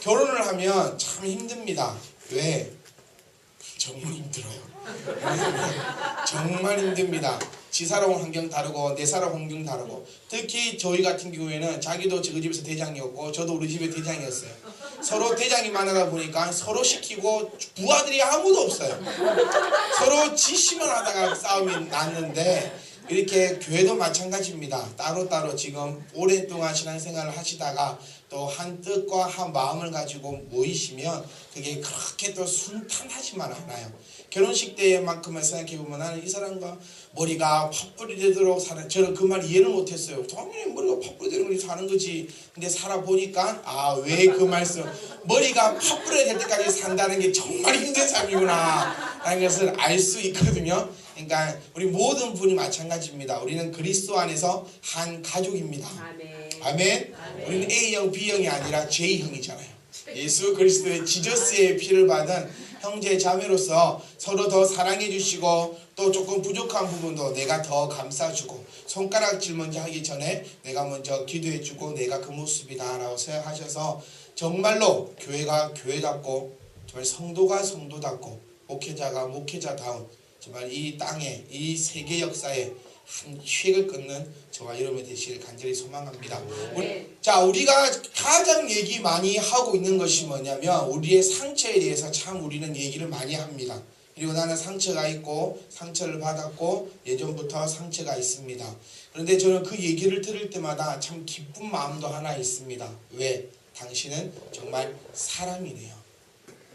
결혼을 하면 참 힘듭니다. 왜? 정말 힘들어요. 정말 힘듭니다. 지 살아온 환경 다르고 내 살아온 환경 다르고, 특히 저희 같은 경우에는 자기도 저희 집에서 대장이었고 저도 우리 집에 대장이었어요. 서로 대장이 많아다 보니까 서로 시키고 부하들이 아무도 없어요. 서로 지시만 하다가 싸움이 났는데, 이렇게 교회도 마찬가지입니다. 따로따로 지금 오랫동안 신앙생활을 하시다가 또 한 뜻과 한 마음을 가지고 모이시면 그게 그렇게 또 순탄하지만 않아요. 결혼식 때만큼만 생각해보면 나는 이 사람과 머리가 팥불이 되도록 사는, 저는 그 말 이해를 못했어요. 당연히 머리가 팥불이 되도록 사는 거지. 근데 살아보니까 왜 그 말씀, 머리가 팥불이 될 때까지 산다는 게 정말 힘든 삶이구나 라는 것을 알 수 있거든요. 그러니까 우리 모든 분이 마찬가지입니다. 우리는 그리스도 안에서 한 가족입니다. 아멘. 우리는 A형, B형이 아니라 J형이잖아요. 예수 그리스도의 지저스의 피를 받은 형제 자매로서 서로 더 사랑해 주시고, 또 조금 부족한 부분도 내가 더 감싸주고, 손가락질 먼저 하기 전에 내가 먼저 기도해 주고 내가 그 모습이다 라고 생각하셔서 정말로 교회가 교회답고, 정말 성도가 성도답고, 목회자가 목회자다운, 정말 이 땅에, 이 세계 역사에 한 획을 끊는 저와 여러분이 되시길 간절히 소망합니다. 자, 우리가 가장 얘기 많이 하고 있는 것이 뭐냐면 우리의 상처에 대해서 참 우리는 얘기를 많이 합니다. 그리고 나는 상처가 있고 상처를 받았고 예전부터 상처가 있습니다. 그런데 저는 그 얘기를 들을 때마다 참 기쁜 마음도 하나 있습니다. 왜? 당신은 정말 사람이네요.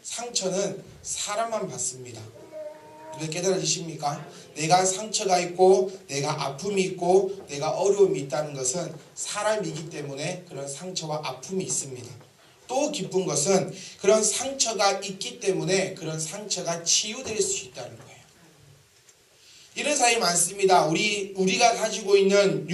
상처는 사람만 받습니다. 깨달아지십니까? 내가 상처가 있고 내가 아픔이 있고 내가 어려움이 있다는 것은 사람이기 때문에 그런 상처와 아픔이 있습니다. 또 기쁜 것은 그런 상처가 있기 때문에 그런 상처가 치유될 수 있다는 거예요. 이런 사람이 많습니다. 우리가 가지고 있는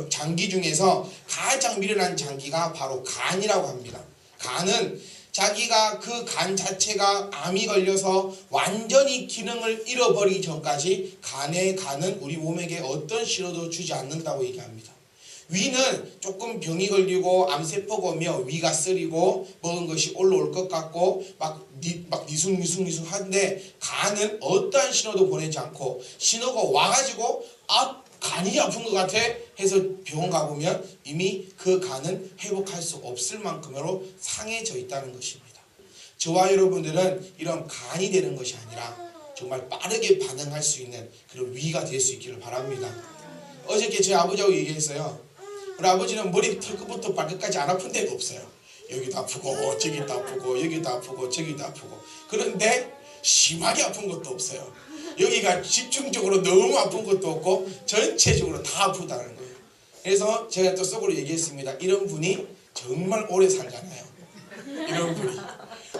장기 중에서 가장 미련한 장기가 바로 간이라고 합니다. 간은 자기가 그 간 자체가 암이 걸려서 완전히 기능을 잃어버리기 전까지 간은 우리 몸에게 어떤 신호도 주지 않는다고 얘기합니다. 위는 조금 병이 걸리고 암세포가 오며 위가 쓰리고 먹은 것이 올라올 것 같고 막 니숭니숭 하는데, 간은 어떠한 신호도 보내지 않고 신호가 와가지고 간이 아픈 것 같아 해서 병원 가보면 이미 그 간은 회복할 수 없을 만큼으로 상해져 있다는 것입니다. 저와 여러분들은 이런 간이 되는 것이 아니라 정말 빠르게 반응할 수 있는 그런 위가 될 수 있기를 바랍니다. 어저께 저희 아버지하고 얘기했어요. 우리 아버지는 머리 털끝부터 발끝까지 안 아픈 데가 없어요. 여기도 아프고 저기도 아프고 여기도 아프고 저기도 아프고, 그런데 심하게 아픈 것도 없어요. 여기가 집중적으로 너무 아픈 것도 없고 전체적으로 다 아프다는 거예요. 그래서 제가 또 속으로 얘기했습니다. 이런 분이 정말 오래 살잖아요. 이런 분이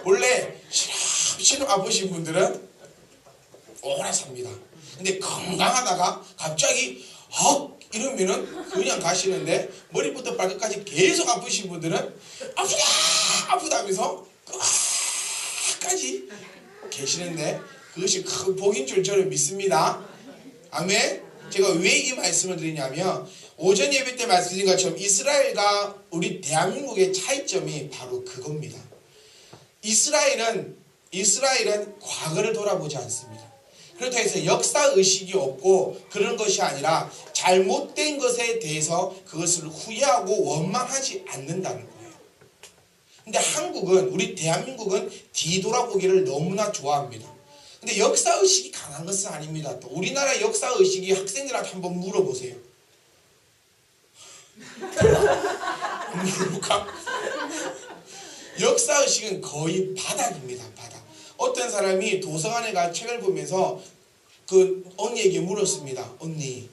원래 시름 아프신 분들은 오래 삽니다. 근데 건강하다가 갑자기 이러면은 그냥 가시는데, 머리부터 발끝까지 계속 아프신 분들은 아프다 하면서 끝까지 계시는데 그것이 큰 복인 줄 저는 믿습니다. 아멘. 제가 왜 이 말씀을 드리냐면 오전 예배 때 말씀드린 것처럼 이스라엘과 우리 대한민국의 차이점이 바로 그겁니다. 이스라엘은 과거를 돌아보지 않습니다. 그렇다고 해서 역사의식이 없고 그런 것이 아니라 잘못된 것에 대해서 그것을 후회하고 원망하지 않는다는 거예요. 근데 우리 대한민국은 뒤돌아보기를 너무나 좋아합니다. 근데 역사의식이 강한 것은 아닙니다. 또 우리나라 역사의식이 학생들한테 한번 물어보세요. 물어볼까? 역사의식은 거의 바닥입니다. 바닥. 어떤 사람이 도서관에 가 책을 보면서 그 언니에게 물었습니다. 언니,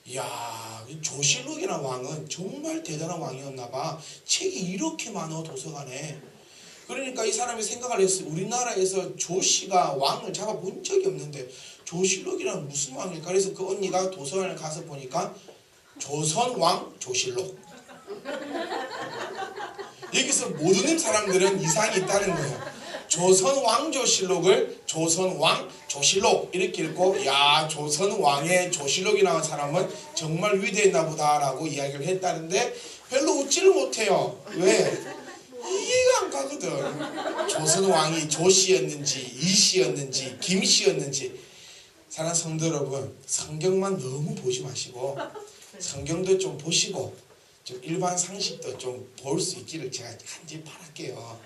이야, 조실록이라는 왕은 정말 대단한 왕이었나 봐. 책이 이렇게 많아 도서관에. 그러니까 이 사람이 생각을 했어요. 우리나라에서 조씨가 왕을 잡아본 적이 없는데 조실록이란 무슨 왕일까? 그래서 그 언니가 도서관에 가서 보니까 조선왕 조실록. 여기서 모르는 사람들은 이상이 있다는 거예요. 조선왕조실록을 조선왕 조실록 이렇게 읽고, 야, 조선왕의 조실록이 나온 사람은 정말 위대했나 보다 라고 이야기를 했다는데 별로 웃지를 못해요. 왜? 이해가 안 가거든요. 없거든. 조선 왕이 조씨였는지 이씨였는지 김씨였는지. 사랑하는 성도 여러분, 성경만 너무 보지 마시고 성경도 좀 보시고 좀 일반 상식도 좀 볼 수 있기를 제가 간절히 바랄게요.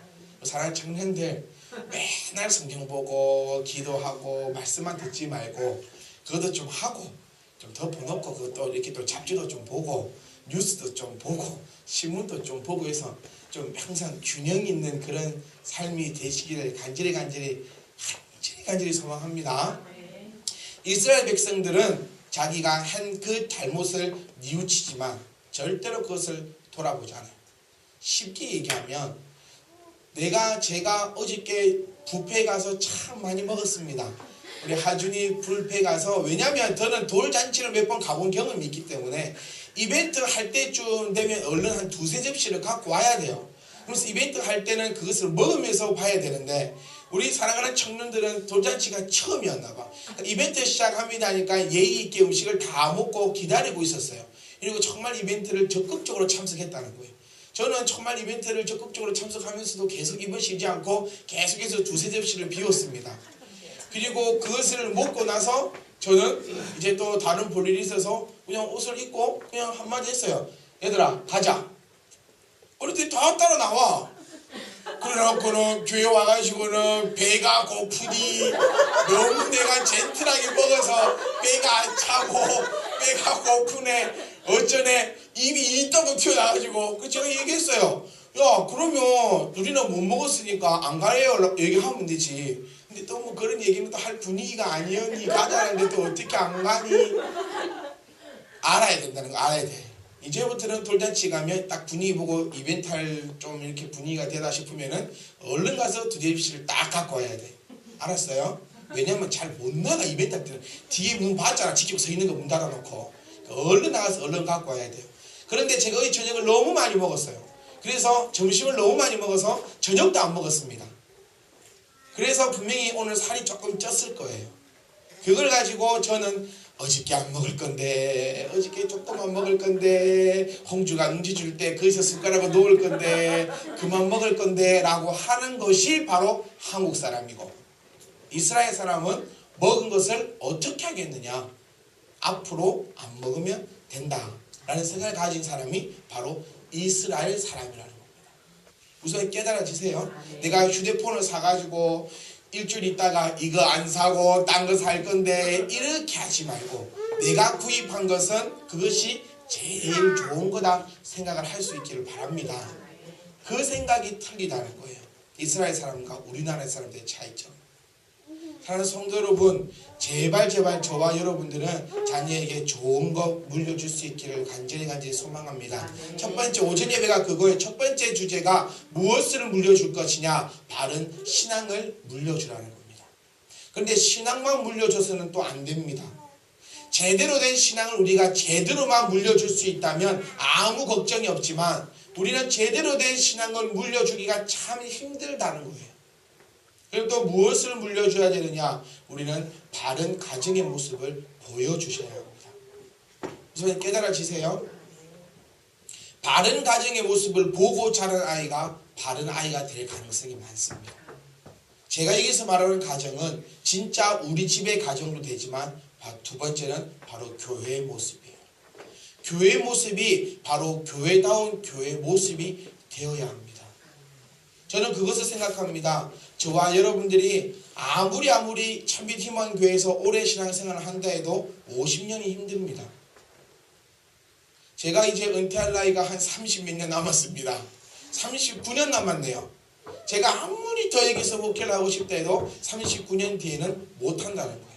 사랑하는 청년들, 맨날 성경 보고 기도하고 말씀만 듣지 말고 그것도 좀 하고 좀 덮어놓고 그것도 이렇게 또 잡지도 좀 보고 뉴스도 좀 보고 신문도 좀 보고 해서 좀 항상 균형 있는 그런 삶이 되시기를 간절히 소망합니다. 이스라엘 백성들은 자기가 한 그 잘못을 뉘우치지만 절대로 그것을 돌아보지 않아요. 쉽게 얘기하면 제가 어저께 뷔페 가서 참 많이 먹었습니다. 우리 하준이 뷔페 가서, 왜냐하면 저는 돌잔치를 몇 번 가본 경험이 있기 때문에 이벤트 할 때쯤 되면 얼른 한 두세 접시를 갖고 와야 돼요. 그래서 이벤트 할 때는 그것을 먹으면서 봐야 되는데 우리 사랑하는 청년들은 돌잔치가 처음이었나 봐. 이벤트 시작합니다 하니까 예의 있게 음식을 다 먹고 기다리고 있었어요. 그리고 정말 이벤트를 적극적으로 참석했다는 거예요. 저는 정말 이벤트를 적극적으로 참석하면서도 계속 입을 쉬지 않고 계속해서 두세 접시를 비웠습니다. 그리고 그것을 먹고 나서 저는 이제 또 다른 볼 일이 있어서 그냥 옷을 입고 그냥 한마디 했어요. 얘들아 가자. 우리들이 다 따라 나와. 그래놓고는 교회 와가지고는 배가 고프니 너무 내가 젠틀하게 먹어서 배가 차고 배가 고프네 어쩌네 입이 이따도 튀어나와가지고 제가 얘기했어요. 야 그러면 우리는 못 먹었으니까 안 가요 얘기하면 되지. 근데 또 뭐 그런 얘기는 또 할 분위기가 아니었니 가자는데 또 어떻게 안 가니. 알아야 된다는 거 알아야 돼. 이제부터는 돌잔치 가면 딱 분위기 보고 이벤트 할 좀 이렇게 분위기가 되다 싶으면은 얼른 가서 두 접시를 딱 갖고 와야 돼. 알았어요? 왜냐면 잘 못 나가. 이벤트 할 때는 뒤에 문 봤잖아. 지키고 서 있는 거 문 닫아놓고 얼른 나가서 얼른 갖고 와야 돼요. 그런데 제가 이 저녁을 너무 많이 먹었어요. 그래서 점심을 너무 많이 먹어서 저녁도 안 먹었습니다. 그래서 분명히 오늘 살이 조금 쪘을 거예요. 그걸 가지고 저는 어저께 안 먹을 건데 어저께 조금만 먹을 건데 홍주가 응지 줄 때 거기서 숟가락을 놓을 건데 그만 먹을 건데 라고 하는 것이 바로 한국 사람이고, 이스라엘 사람은 먹은 것을 어떻게 하겠느냐, 앞으로 안 먹으면 된다 라는 생각을 가진 사람이 바로 이스라엘 사람이라는 겁니다. 우선 깨달아지세요. 내가 휴대폰을 사가지고 일주일 있다가 이거 안 사고 딴 거 살 건데 이렇게 하지 말고 내가 구입한 것은 그것이 제일 좋은 거다 생각을 할 수 있기를 바랍니다. 그 생각이 틀리다는 거예요. 이스라엘 사람과 우리나라 사람들의 차이점. 사랑하는 성도 여러분, 제발 저와 여러분들은 자녀에게 좋은 거 물려줄 수 있기를 간절히 소망합니다. 첫 번째 오전 예배가 그거예요. 첫 번째 주제가 무엇을 물려줄 것이냐, 바른 신앙을 물려주라는 겁니다. 그런데 신앙만 물려줘서는 또 안 됩니다. 제대로 된 신앙을 우리가 제대로만 물려줄 수 있다면 아무 걱정이 없지만 우리는 제대로 된 신앙을 물려주기가 참 힘들다는 거예요. 그리고 또 무엇을 물려줘야 되느냐? 우리는 바른 가정의 모습을 보여주셔야 합니다. 무슨 깨달아지세요? 바른 가정의 모습을 보고 자란 아이가 바른 아이가 될 가능성이 많습니다. 제가 여기서 말하는 가정은 진짜 우리 집의 가정도 되지만 두 번째는 바로 교회의 모습이에요. 교회의 모습이 바로 교회다운 교회의 모습이 되어야 합니다. 저는 그것을 생각합니다. 저와 여러분들이 아무리 참빛희망교회에서 오래 신앙생활을 한다 해도 50년이 힘듭니다. 제가 이제 은퇴할 나이가 한 30몇 년 남았습니다. 39년 남았네요. 제가 아무리 더 여기서 목회를 하고 싶다 해도 39년 뒤에는 못한다는 거예요.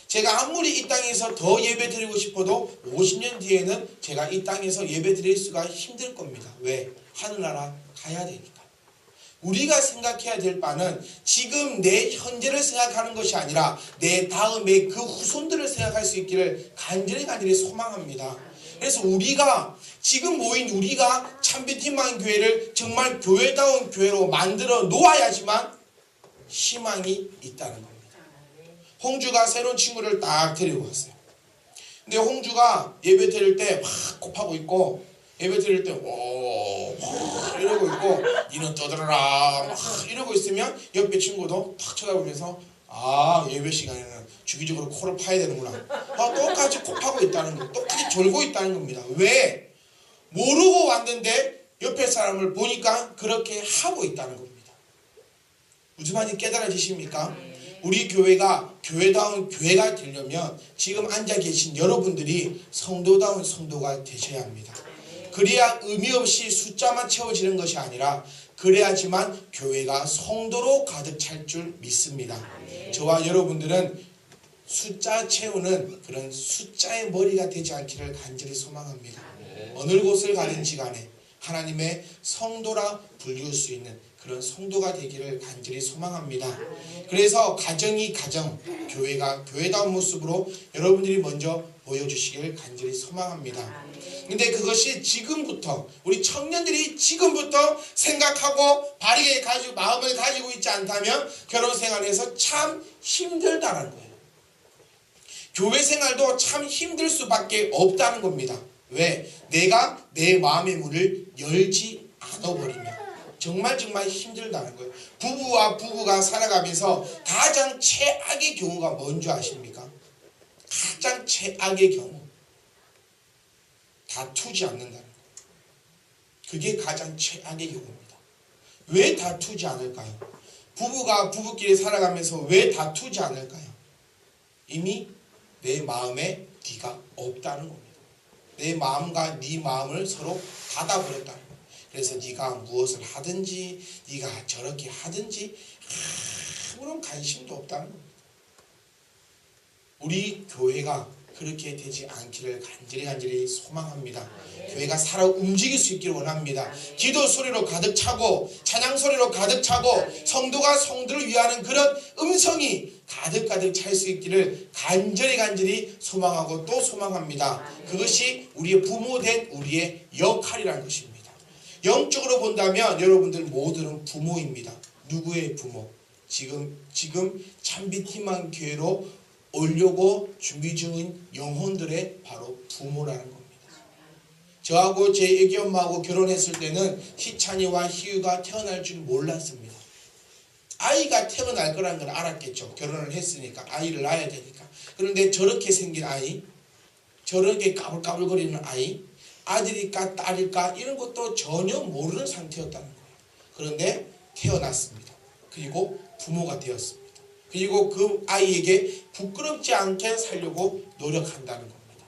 제가 아무리 이 땅에서 더 예배 드리고 싶어도 50년 뒤에는 제가 이 땅에서 예배 드릴 수가 힘들 겁니다. 왜? 하늘나라 가야 되니까. 우리가 생각해야 될 바는 지금 내 현재를 생각하는 것이 아니라 내 다음에 그 후손들을 생각할 수 있기를 간절히 소망합니다. 그래서 우리가 지금 모인 우리가 참빛희망교회를 정말 교회다운 교회로 만들어 놓아야지만 희망이 있다는 겁니다. 홍주가 새로운 친구를 딱 데리고 왔어요. 근데 홍주가 예배 드릴 때 막 곱하고 있고 예배 드릴 때 이러고 있고 니는 떠들어라 막 이러고 있으면 옆에 친구도 탁 쳐다보면서 아 예배 시간에는 주기적으로 코를 파야 되는구나. 똑같이 코 파고 있다는 거, 똑같이 졸고 있다는 겁니다. 왜? 모르고 왔는데 옆에 사람을 보니까 그렇게 하고 있다는 겁니다. 무슨 말인지 깨달아지십니까? 우리 교회가 교회다운 교회가 되려면 지금 앉아 계신 여러분들이 성도다운 성도가 되셔야 합니다. 그래야 의미 없이 숫자만 채워지는 것이 아니라 그래야지만 교회가 성도로 가득 찰 줄 믿습니다. 저와 여러분들은 숫자 채우는 그런 숫자의 머리가 되지 않기를 간절히 소망합니다. 어느 곳을 가든지 간에 하나님의 성도라 불릴 수 있는 그런 성도가 되기를 간절히 소망합니다. 그래서 가정이 가정, 교회가 교회다운 모습으로 여러분들이 먼저 보여주시길 간절히 소망합니다. 근데 그것이 지금부터 우리 청년들이 지금부터 생각하고 바르게 가지고 마음을 가지고 있지 않다면 결혼 생활에서 참 힘들다는 거예요. 교회 생활도 참 힘들 수밖에 없다는 겁니다. 왜? 내가 내 마음의 문을 열지 않아버리면 정말 힘들다는 거예요. 부부와 부부가 살아가면서 가장 최악의 경우가 뭔지 아십니까? 가장 최악의 경우 다투지 않는다는 거예요. 그게 가장 최악의 경우입니다. 왜 다투지 않을까요? 부부가 부부끼리 살아가면서 왜 다투지 않을까요? 이미 내 마음에 네가 없다는 겁니다. 내 마음과 네 마음을 서로 닫아버렸다는 거예요. 그래서 네가 무엇을 하든지 네가 저렇게 하든지 아무런 관심도 없다는 겁니다. 우리 교회가 그렇게 되지 않기를 간절히 소망합니다. 교회가 살아 움직일 수 있기를 원합니다. 기도 소리로 가득 차고 찬양 소리로 가득 차고 성도가 성도를 위하는 그런 음성이 가득 찰 수 있기를 간절히 소망하고 또 소망합니다. 그것이 우리의 부모된 우리의 역할이라는 것입니다. 영적으로 본다면 여러분들 모두는 부모입니다. 누구의 부모? 지금 참빛희망 교회로 오려고 준비 중인 영혼들의 바로 부모라는 겁니다. 저하고 제 애기 엄마하고 결혼했을 때는 희찬이와 희유가 태어날 줄 몰랐습니다. 아이가 태어날 거라는 걸 알았겠죠. 결혼을 했으니까 아이를 낳아야 되니까. 그런데 저렇게 생긴 아이, 저렇게 까불까불거리는 아이, 아들일까 딸일까 이런 것도 전혀 모르는 상태였다는 거예요. 그런데 태어났습니다. 그리고 부모가 되었습니다. 그리고 그 아이에게 부끄럽지 않게 살려고 노력한다는 겁니다.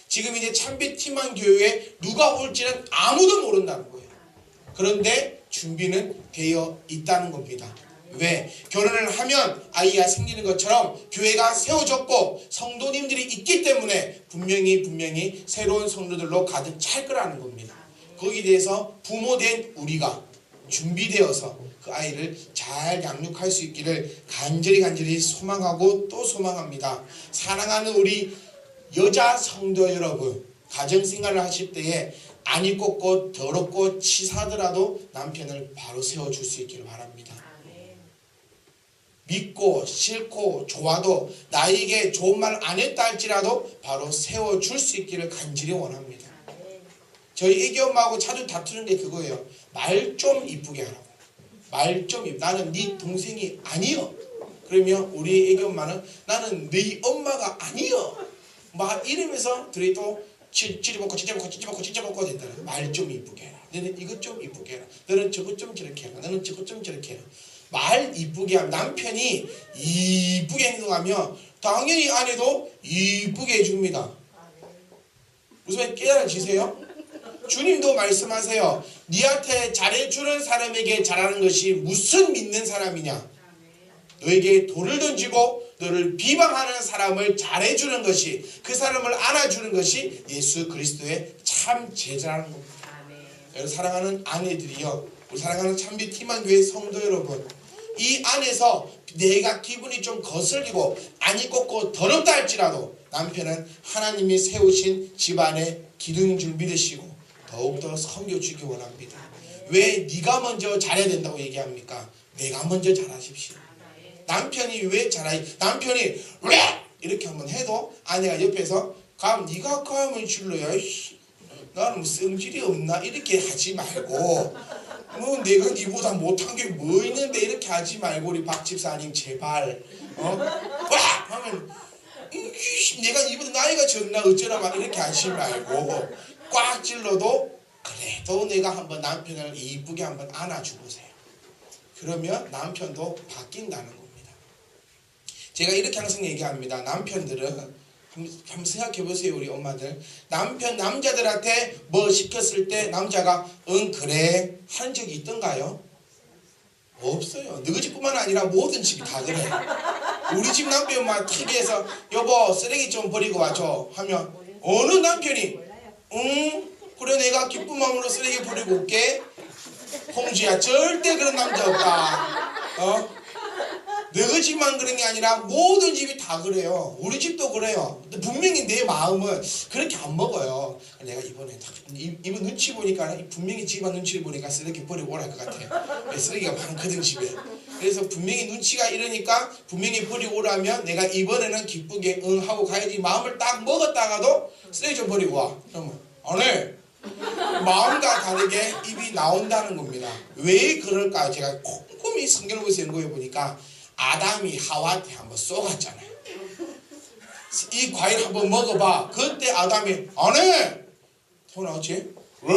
지금 이제 참빛희망 교회에 누가 올지는 아무도 모른다는 거예요. 그런데 준비는 되어 있다는 겁니다. 왜? 결혼을 하면 아이가 생기는 것처럼 교회가 세워졌고 성도님들이 있기 때문에 분명히 새로운 성도들로 가득 찰 거라는 겁니다. 거기에 대해서 부모된 우리가 준비되어서 그 아이를 잘 양육할 수 있기를 간절히 소망하고 또 소망합니다. 사랑하는 우리 여자 성도 여러분, 가정생활을 하실 때에 안 입고 더럽고 치사하더라도 남편을 바로 세워줄 수 있기를 바랍니다. 믿고 싫고 좋아도 나에게 좋은 말 안 했다 할지라도 바로 세워줄 수 있기를 간절히 원합니다. 저희 애기 엄마하고 자주 다투는 게 그거예요. 말 좀 이쁘게 하라고. 나는 네 동생이 아니여. 그러면 우리 애기 엄마는 나는 네 엄마가 아니여. 막 이러면서 둘이 또 찌릿먹고 된다는 말 좀 이쁘게 해라. 너는 이것 좀 이쁘게 해라. 너는 저것 좀 저렇게 해라. 너는 저것 좀 저렇게 해라. 말 이쁘게 하면 남편이 이쁘게 행동하면 당연히 아내도 이쁘게 해줍니다. 무슨 말 깨달아지세요? 주님도 말씀하세요. 네한테 잘해주는 사람에게 잘하는 것이 무슨 믿는 사람이냐. 너에게 돌을 던지고 너를 비방하는 사람을 잘해주는 것이, 그 사람을 안아주는 것이 예수 그리스도의 참 제자라는 겁니다. 여러분 사랑하는 아내들이요, 우리 사랑하는 참빛희망 교회 성도 여러분, 이 안에서 내가 기분이 좀 거슬리고 안 입고 더럽다 할지라도 남편은 하나님이 세우신 집안의 기둥인 줄 믿으시고 더욱더 섬겨주기 원합니다. 왜 네가 먼저 잘해야 된다고 얘기합니까? 내가 먼저 잘하십시오. 남편이 왜 잘해? 남편이 왜 이렇게 한번 해도 아내가 옆에서 감 네가 가면 질러야 나는 성질이 없나 이렇게 하지 말고 뭐 내가 니보다 못한 게 뭐 있는데 이렇게 하지 말고 우리 박 집사님 제발 와 하면 내가 니보다 나이가 적나 어쩌나 막 이렇게 하지 말고 꽉 찔러도 그래도 내가 한번 남편을 이쁘게 한번 안아주고 보세요. 그러면 남편도 바뀐다는 겁니다. 제가 이렇게 항상 얘기합니다. 남편들은 한번 생각해 보세요. 우리 엄마들 남자들한테 뭐 시켰을 때 남자가 응 그래 한 적이 있던가요? 없어요. 너희 집뿐만 아니라 모든 집이 다 그래. 우리 집 남편만 TV에서 여보 쓰레기 좀 버리고 와줘 하면 어느 남편이 응 그래 내가 기쁜 마음으로 쓰레기 버리고 올게. 홍주야 절대 그런 남자 없다. 너희 집만 그런 게 아니라 모든 집이 다 그래요. 우리 집도 그래요. 근데 분명히 내 마음은 그렇게 안 먹어요. 내가 이번에 이번 눈치 보니까 분명히 집안 눈치를 보니까 쓰레기 버리고 오랄 것 같아. 쓰레기가 많거든 집에. 그래서 분명히 눈치가 이러니까 분명히 버리고 오라면 내가 이번에는 기쁘게 응 하고 가야지. 마음을 딱 먹었다가도 쓰레기 좀 버리고 와. 그러면 안 해. 마음과 다르게 입이 나온다는 겁니다. 왜 그럴까? 제가 꼼꼼히 성경을 보면서 연구해보니까 아담이 하와한테 한번 쏘갔잖아요. 이 과일 한번 먹어봐. 그때 아담이 안 해! 더 나왔지? 왜?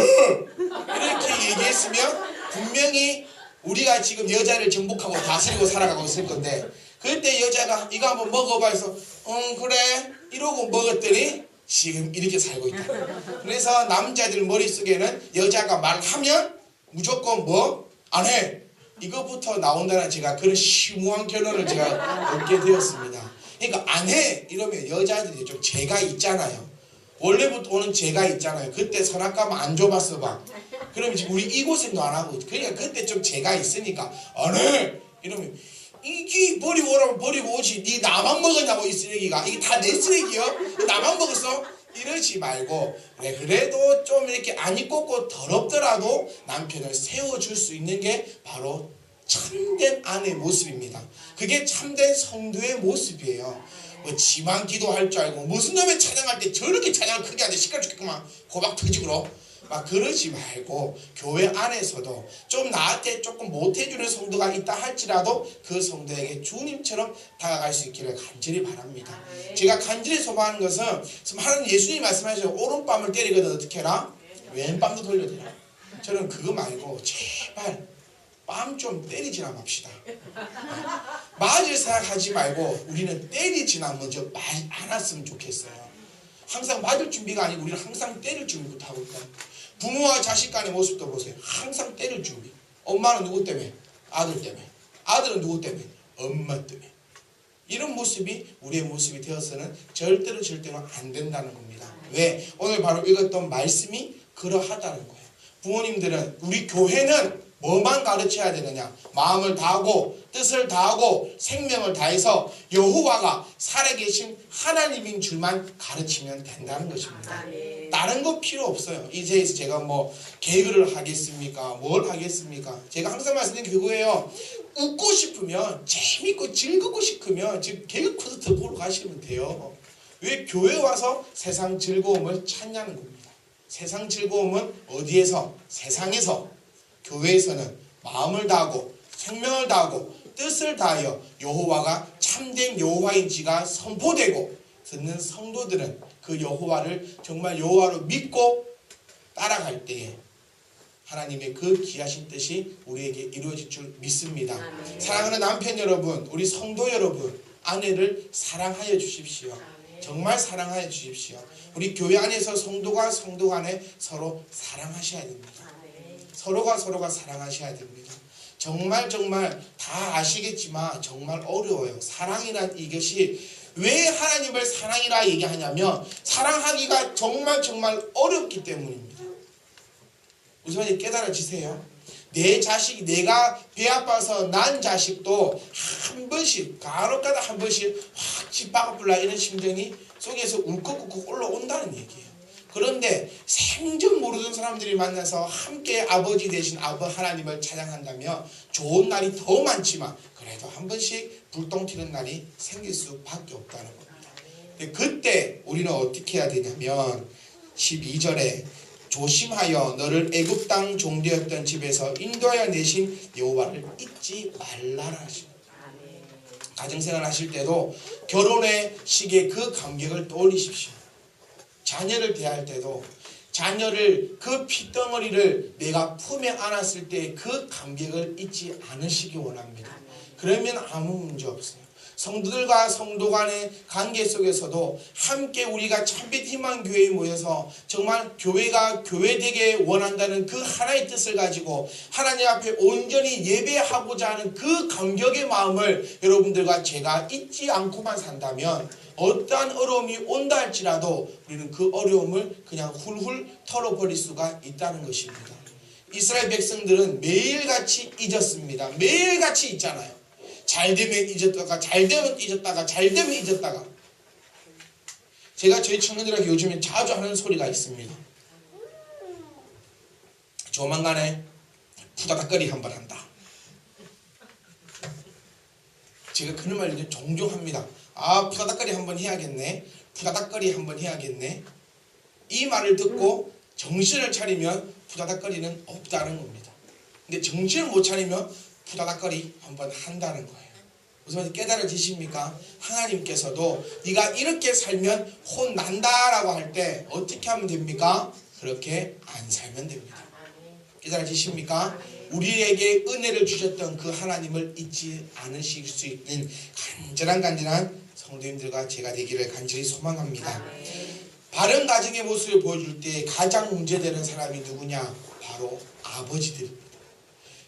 이렇게 얘기했으면 분명히 우리가 지금 여자를 정복하고 다스리고 살아가고 있을 건데 그때 여자가 이거 한번 먹어봐 해서 응 그래 이러고 먹었더니 지금 이렇게 살고 있다. 그래서 남자들 머릿속에는 여자가 말하면 무조건 뭐? 안 해! 이것부터 나온다는 제가 그런 심오한 결론을 제가 얻게 되었습니다. 그러니까 안 해! 이러면 여자들이 좀 죄가 있잖아요. 원래부터 오는 죄가 있잖아요. 그때 선악과만 안 줘봤어 봐. 그러면 지금 우리 이곳에도 안 하고 그러니까 그때 좀 죄가 있으니까 안 해! 이러면 이게 버리고 오라면 버리고 오지. 니 나만 먹었냐고 이 쓰레기가. 이게 다 내 쓰레기요? 나만 먹었어? 이러지 말고 그래도 좀 이렇게 안이 꽂고 더럽더라도 남편을 세워줄 수 있는 게 바로 참된 아내의 모습입니다. 그게 참된 성도의 모습이에요. 뭐 지만 기도할 줄 알고 무슨 놈의 찬양할 때 저렇게 찬양을 크게 하는데 시끄러 죽겠구만 고박 터지고 막 그러지 말고 교회 안에서도 좀 나한테 조금 못해주는 성도가 있다 할지라도 그 성도에게 주님처럼 다가갈 수 있기를 간절히 바랍니다. 제가 간절히 소망하는 것은 하나님 예수님이 말씀하셔서 오른뺨을 때리거든 어떻게 해라? 왼뺨도 돌려대라. 저는 그거 말고 제발 뺨 좀 때리지나 맙시다. 맞을 생각하지 말고 우리는 때리지나 먼저 말 안 했으면 좋겠어요. 항상 맞을 준비가 아니고 우리는 항상 때릴 준비부터 하고 있다. 부모와 자식 간의 모습도 보세요. 항상 때릴 준비. 엄마는 누구 때문에? 아들 때문에. 아들은 누구 때문에? 엄마 때문에. 이런 모습이 우리의 모습이 되어서는 절대로 안 된다는 겁니다. 왜? 오늘 바로 읽었던 말씀이 그러하다는 거예요. 부모님들은 우리 교회는 뭐만 가르쳐야 되느냐? 마음을 다하고 뜻을 다하고 생명을 다해서 여호와가 살아계신 하나님인 줄만 가르치면 된다는 것입니다. 다른 거 필요 없어요. 이제 제가 뭐 개그를 하겠습니까? 뭘 하겠습니까? 제가 항상 말씀드린 그거예요. 웃고 싶으면 재밌고 즐겁고 싶으면 지금 개그 콘서트 보러 가시면 돼요. 왜 교회 와서 세상 즐거움을 찾냐는 겁니다. 세상 즐거움은 어디에서? 세상에서. 교회에서는 마음을 다하고 생명을 다하고 뜻을 다하여 여호와가 참된 여호와인지가 선포되고 듣는 성도들은 그 여호와를 정말 여호와로 믿고 따라갈 때에 하나님의 그 귀하신 뜻이 우리에게 이루어질 줄 믿습니다. 사랑하는 남편 여러분, 우리 성도 여러분, 아내를 사랑하여 주십시오. 정말 사랑하여 주십시오. 우리 교회 안에서 성도가 성도 간에 서로 사랑하셔야 됩니다. 서로가 사랑하셔야 됩니다. 정말 다 아시겠지만 정말 어려워요. 사랑이란 이것이 왜 하나님을 사랑이라 얘기하냐면 사랑하기가 정말 어렵기 때문입니다. 우선 깨달아지세요. 내 자식이 내가 배 아파서 난 자식도 한 번씩 간혹가다 한 번씩 확 짓박아불라 이런 심정이 속에서 울컥울컥 올라온다는 얘기예요. 그런데 생전 모르던 사람들이 만나서 함께 아버지 되신 하나님을 찬양한다면 좋은 날이 더 많지만 그래도 한 번씩 불똥 튀는 날이 생길 수밖에 없다는 겁니다. 근데 그때 우리는 어떻게 해야 되냐면 12절에 조심하여 너를 애굽 땅 종되었던 집에서 인도하여 내신 여호와를 잊지 말라라 하십니다. 가정생활 하실 때도 결혼의 시기에 그 감격을 떠올리십시오. 자녀를 대할 때도 자녀를 그 피덩어리를 내가 품에 안았을 때 그 감격을 잊지 않으시기 원합니다. 그러면 아무 문제 없어요. 성도들과 성도 간의 관계 속에서도 함께 우리가 참빛 희망교회에 모여서 정말 교회가 교회되게 원한다는 그 하나의 뜻을 가지고 하나님 앞에 온전히 예배하고자 하는 그 감격의 마음을 여러분들과 제가 잊지 않고만 산다면 어떠한 어려움이 온다 할지라도 우리는 그 어려움을 그냥 훌훌 털어버릴 수가 있다는 것입니다. 이스라엘 백성들은 매일같이 잊었습니다. 매일같이 잊잖아요. 잘되면 잊었다가 잘되면 잊었다가 잘되면 잊었다가. 제가 저희 청년들에게 요즘에 자주 하는 소리가 있습니다. 조만간에 푸다닥거리 한번 한다. 제가 그런 말 이제 종종 합니다. 아, 푸다닥거리 한번 해야겠네. 푸다닥거리 한번 해야겠네. 이 말을 듣고 정신을 차리면 푸다닥거리는 없다는 겁니다. 근데 정신을 못 차리면 푸다닥거리 한번 한다는 거예요. 무슨 말인지 깨달아지십니까? 하나님께서도 네가 이렇게 살면 혼난다라고 할 때 어떻게 하면 됩니까? 그렇게 안 살면 됩니다. 깨달아지십니까? 우리에게 은혜를 주셨던 그 하나님을 잊지 않으실 수 있는 간절한 성도님들과 제가 되기를 간절히 소망합니다. 바른 가정의 모습을 보여줄 때 가장 문제되는 사람이 누구냐? 바로 아버지들입니다.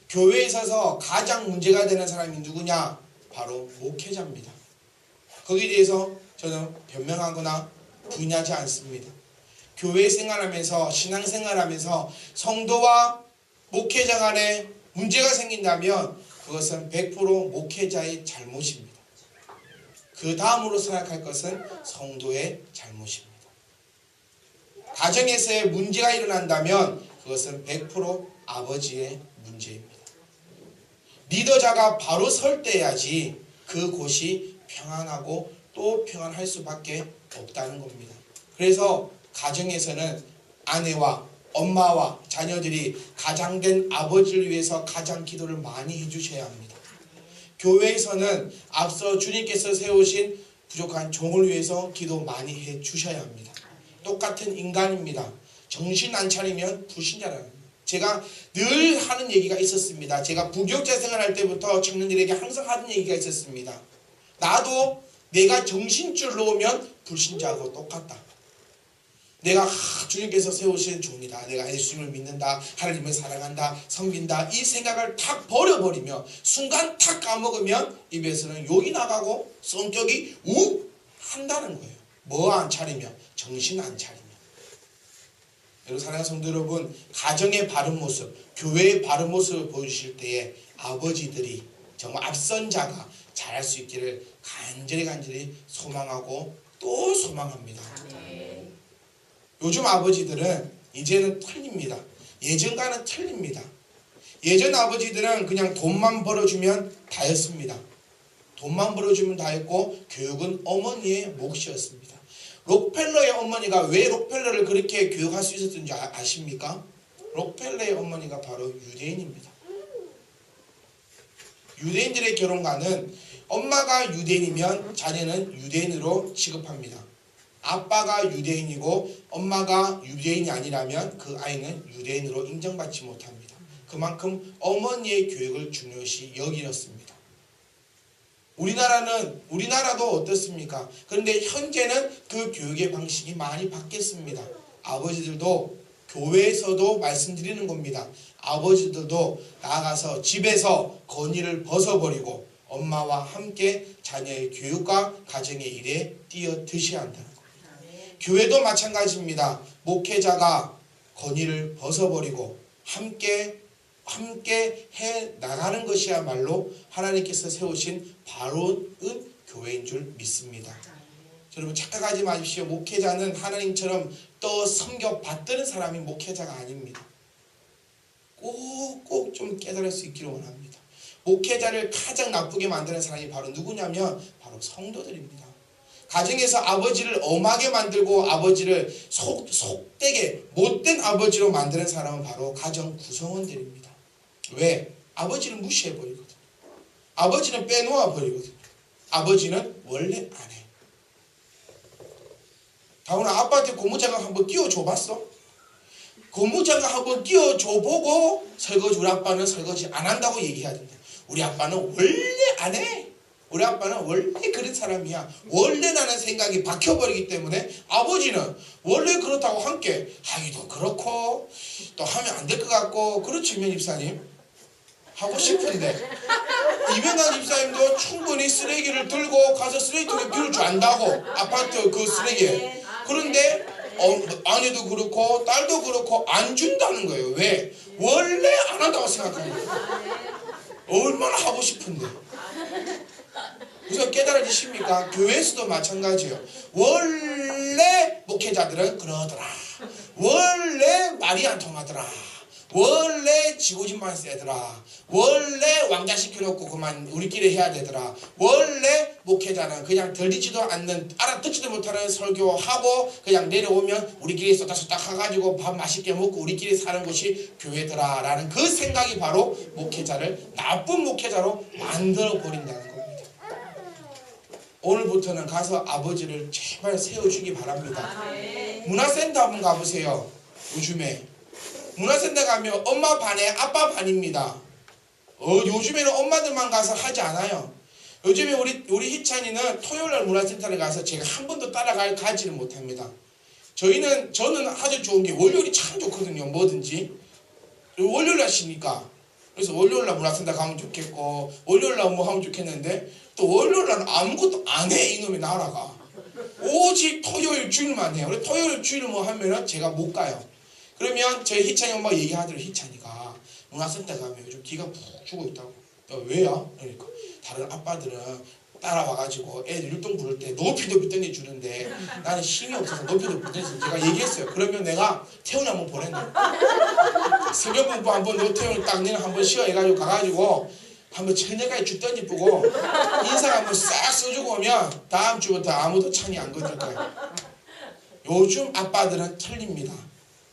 교회에 있어서 가장 문제가 되는 사람이 누구냐? 바로 목회자입니다. 거기에 대해서 저는 변명하거나 부인하지 않습니다. 교회 생활하면서 신앙생활하면서 성도와 목회자 간에 문제가 생긴다면 그것은 100% 목회자의 잘못입니다. 그 다음으로 생각할 것은 성도의 잘못입니다. 가정에서의 문제가 일어난다면 그것은 100% 아버지의 문제입니다. 리더자가 바로 설 때야지 그곳이 평안하고 또 평안할 수밖에 없다는 겁니다. 그래서 가정에서는 아내와 엄마와 자녀들이 가장된 아버지를 위해서 가장 기도를 많이 해주셔야 합니다. 교회에서는 앞서 주님께서 세우신 부족한 종을 위해서 기도 많이 해주셔야 합니다. 똑같은 인간입니다. 정신 안 차리면 불신자라는 겁니다. 제가 늘 하는 얘기가 있었습니다. 제가 부교육자 생활할 때부터 청년들에게 항상 하는 얘기가 있었습니다. 나도 내가 정신줄 놓으면 불신자하고 똑같다. 내가 주님께서 세우신 종이다. 내가 예수님을 믿는다. 하나님을 사랑한다. 섬긴다. 이 생각을 탁 버려버리며 순간 탁 까먹으면 입에서는 욕이 나가고 성격이 욱 한다는 거예요. 뭐 안 차리며? 정신 안 차리며. 여러분 사랑하는 성도 여러분, 가정의 바른 모습, 교회의 바른 모습을 보여주실 때에 아버지들이 정말 앞선 자가 잘할 수 있기를 간절히 소망하고 또 소망합니다. 요즘 아버지들은 이제는 틀립니다. 예전과는 틀립니다. 예전 아버지들은 그냥 돈만 벌어주면 다였습니다. 돈만 벌어주면 다였고 교육은 어머니의 몫이었습니다. 록펠러의 어머니가 왜 록펠러를 그렇게 교육할 수 있었는지 아십니까? 록펠러의 어머니가 바로 유대인입니다. 유대인들의 결혼관은 엄마가 유대인이면 자녀는 유대인으로 취급합니다. 아빠가 유대인이고 엄마가 유대인이 아니라면 그 아이는 유대인으로 인정받지 못합니다. 그만큼 어머니의 교육을 중요시 여기었습니다. 우리나라도 어떻습니까? 그런데 현재는 그 교육의 방식이 많이 바뀌었습니다. 아버지들도 교회에서도 말씀드리는 겁니다. 아버지들도 나아가서 집에서 건의를 벗어버리고 엄마와 함께 자녀의 교육과 가정의 일에 뛰어드셔야 한다는 겁니다. 교회도 마찬가지입니다. 목회자가 건의를 벗어버리고 함께 해 나가는 것이야말로 하나님께서 세우신 바로운 교회인 줄 믿습니다. 여러분 착각하지 마십시오. 목회자는 하나님처럼 또 섬겨 받드는 사람이 목회자가 아닙니다. 꼭 좀 깨달을 수 있기를 원합니다. 목회자를 가장 나쁘게 만드는 사람이 바로 누구냐면 바로 성도들입니다. 가정에서 아버지를 엄하게 만들고 아버지를 속되게 못된 아버지로 만드는 사람은 바로 가정 구성원들입니다. 왜? 아버지를 무시해버리거든. 아버지는 빼놓아 버리거든. 아버지는 원래 안 해. 다운아, 아빠한테 고무장갑 한번 끼워줘 봤어? 고무장갑 한번 끼워줘 보고 설거지, 우리 아빠는 설거지 안 한다고 얘기해야 된다. 우리 아빠는 원래 안 해. 우리 아빠는 원래 그런 사람이야. 원래라는 생각이 박혀버리기 때문에 아버지는 원래 그렇다고 함께 하기도 그렇고 또 하면 안 될 것 같고. 그렇죠, 면 집사님? 하고 싶은데 이병관 집사님도 충분히 쓰레기를 들고 가서 쓰레기통에 비울 줄 안다고, 아파트 그 쓰레기에. 그런데 아내도 그렇고 딸도 그렇고 안 준다는 거예요. 왜? 원래 안 한다고 생각합니다. 얼마나 하고 싶은데. 그래서 깨달아지십니까? 교회에서도 마찬가지예요. 원래 목회자들은 그러더라. 원래 말이 안 통하더라. 원래 지고집만 세더라. 원래 왕자 시켜놓고 그만 우리끼리 해야 되더라. 원래 목회자는 그냥 들리지도 않는, 알아듣지도 못하는 설교하고 그냥 내려오면 우리끼리 쏟닥쏟닥 해가지고 밥 맛있게 먹고 우리끼리 사는 곳이 교회더라 라는 그 생각이 바로 목회자를 나쁜 목회자로 만들어버린다는 겁니다. 오늘부터는 가서 아버지를 제발 세워주기 바랍니다. 문화센터 한번 가보세요. 요즘에 문화센터 가면 엄마 반에 아빠 반입니다. 요즘에는 엄마들만 가서 하지 않아요. 요즘에 우리 희찬이는 토요일날 문화센터를 가서 제가 한 번도 가지는 못합니다. 저는 아주 좋은 게 월요일이 참 좋거든요. 뭐든지 월요일날 쉬니까. 그래서 월요일날 문화센터 가면 좋겠고 월요일날 뭐 하면 좋겠는데 또 월요일날 아무것도 안 해. 이놈의 나라가 오직 토요일 주일만 해요. 토요일 주일 뭐 하면은 제가 못 가요. 그러면 저희 희찬이 엄마가 얘기하더라고요. 희찬이가 문화센터 가면 요즘 기가 푹 죽어 있다고. 왜요? 그러니까 다른 아빠들은 따라와가지고 애들 율동 부를 때 높이 던져주는데 나는 힘이 없어서 높이 던져서 제가 얘기했어요. 그러면 내가 태훈이 한번 보냈네. 성경 공부 한번 너 태훈이 딱 내는 한번 쉬어 해가지고 가가지고 한번 천년까지 쭉 던지고 인상 한번 싹 써주고 오면 다음 주부터 아무도 찬이 안 건들 거예요. 요즘 아빠들은 틀립니다.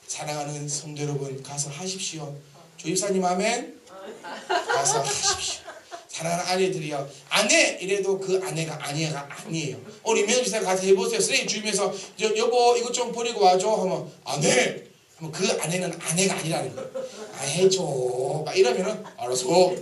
사랑하는 성도 여러분, 가서 하십시오. 조집사님 아멘. 가서 하십시오. 사랑하는 아내들이요, 아내 이래도 그 아내가 아니에요. 우리 명지사 가서 해보세요. 쓰레기 주면서 여보 이거 좀 버리고 와줘 하면 안 해. 하면 그 아내는 아내가 아니라는 거예요. 해줘 막 이러면은 알아서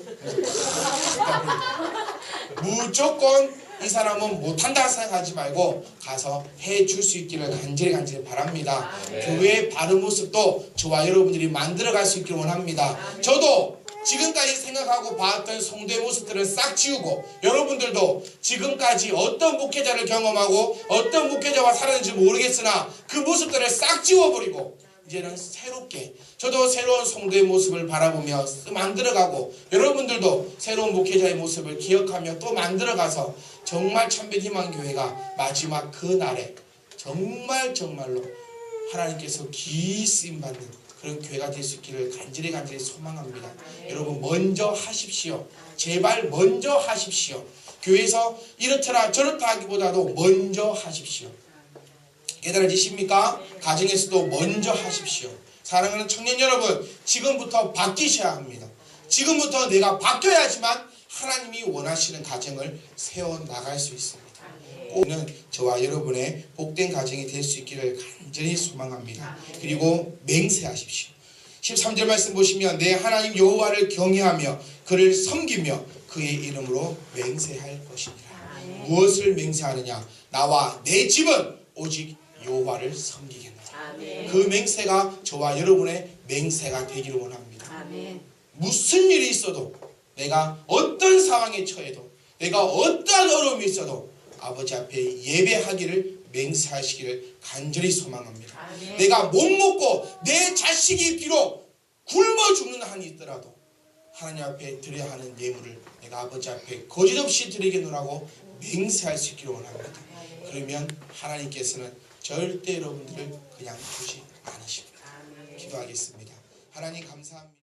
무조건 이 사람은 못한다 생각하지 말고 가서 해줄 수 있기를 간절히 바랍니다. 교회의 바른 모습도 저와 여러분들이 만들어갈 수 있기를 원합니다. 저도 지금까지 생각하고 봤던 성도의 모습들을 싹 지우고, 여러분들도 지금까지 어떤 목회자를 경험하고 어떤 목회자와 살았는지 모르겠으나 그 모습들을 싹 지워버리고 이제는 새롭게, 저도 새로운 성도의 모습을 바라보며 만들어가고, 여러분들도 새로운 목회자의 모습을 기억하며 또 만들어가서 정말 참변희망교회가 마지막 그 날에 정말로 하나님께서 기이 쓰임받는 그런 교회가 될 수 있기를 간절히 소망합니다. 여러분 먼저 하십시오. 제발 먼저 하십시오. 교회에서 이렇더라 저렇다 하기보다도 먼저 하십시오. 깨달아지십니까? 가정에서도 먼저 하십시오. 사랑하는 청년 여러분, 지금부터 바뀌셔야 합니다. 지금부터 내가 바뀌어야지만 하나님이 원하시는 가정을 세워나갈 수 있습니다. 오늘 저와 여러분의 복된 가정이 될 수 있기를 간절히 소망합니다. 그리고 맹세하십시오. 13절 말씀 보시면 내 하나님 여호와를 경외하며 그를 섬기며 그의 이름으로 맹세할 것이니라. 무엇을 맹세하느냐? 나와 내 집은 오직 여호와를 섬기겠노라. 그 맹세가 저와 여러분의 맹세가 되기를 원합니다. 무슨 일이 있어도, 내가 어떤 상황에 처해도, 내가 어떠한 어려움이 있어도 아버지 앞에 예배하기를 맹세하시기를 간절히 소망합니다. 내가 못 먹고 내 자식이 비록 굶어 죽는 한이 있더라도 하나님 앞에 드려야 하는 예물을 내가 아버지 앞에 거짓없이 드리겠노라고 맹세할 수 있기를 원합니다. 그러면 하나님께서는 절대 여러분들을 그냥 두지 않으십니다. 기도하겠습니다. 하나님 감사합니다.